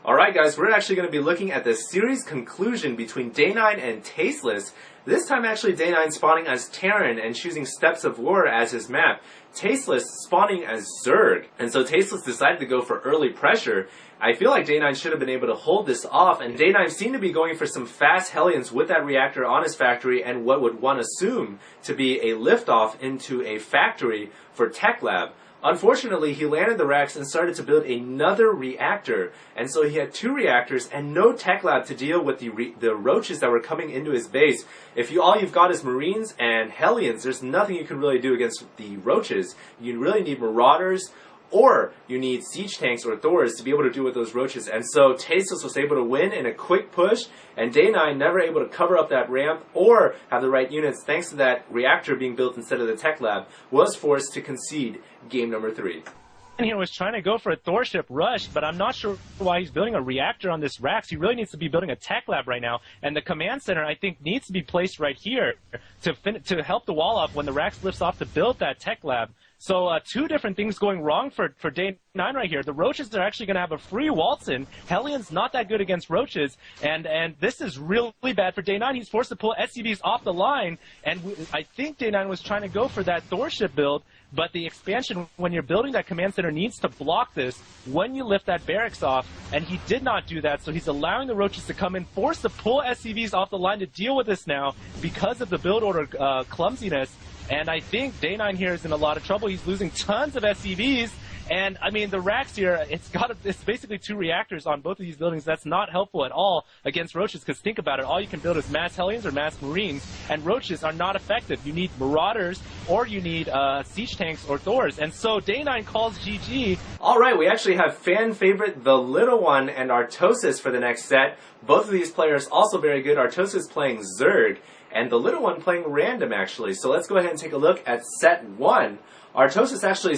Alright guys, we're actually going to be looking at the series conclusion between Day9 and Tasteless. This time actually Day9 spawning as Terran and choosing Steps of War as his map. Tasteless spawning as Zerg. And so Tasteless decided to go for early pressure. I feel like Day9 should have been able to hold this off, and Day9 seemed to be going for some fast Hellions with that reactor on his factory and what would one assume to be a liftoff into a factory for Tech Lab. Unfortunately, he landed the racks and started to build another reactor, and so he had two reactors and no tech lab to deal with the roaches that were coming into his base. If all you've got is Marines and Hellions, there's nothing you can really do against the roaches. You really need Marauders, or you need siege tanks or Thors to be able to deal with those roaches. And so Tasteless was able to win in a quick push, and Day9 never able to cover up that ramp or have the right units thanks to that reactor being built instead of the tech lab, was forced to concede game number 3. He was trying to go for a Thorship rush, but I'm not sure why he's building a reactor on this racks. He really needs to be building a tech lab right now, and the command center, I think, needs to be placed right here to help the wall up when the racks lifts off to build that tech lab. So two different things going wrong for Day9 right here. The roaches are actually going to have a free waltz in. Hellion's not that good against roaches, and this is really bad for Day9. He's forced to pull SCVs off the line, and I think Day9 was trying to go for that Thorship build, but the expansion, when you're building that command center, needs to block this when you lift that barracks off, and he did not do that, so he's allowing the roaches to come in, forced to pull SCVs off the line to deal with this now because of the build order clumsiness. And I think Day9 here is in a lot of trouble. He's losing tons of SCVs. And, I mean, the racks here, it's basically two reactors on both of these buildings. That's not helpful at all against roaches, because think about it. All you can build is mass Hellions or mass Marines, and roaches are not effective. You need Marauders, or you need siege tanks or Thors. And so Day9 calls GG. Alright, we actually have fan favorite The Little One and Artosis for the next set. Both of these players also very good. Artosis playing Zerg, and The Little One playing random, actually. So let's go ahead and take a look at set 1. Artosis actually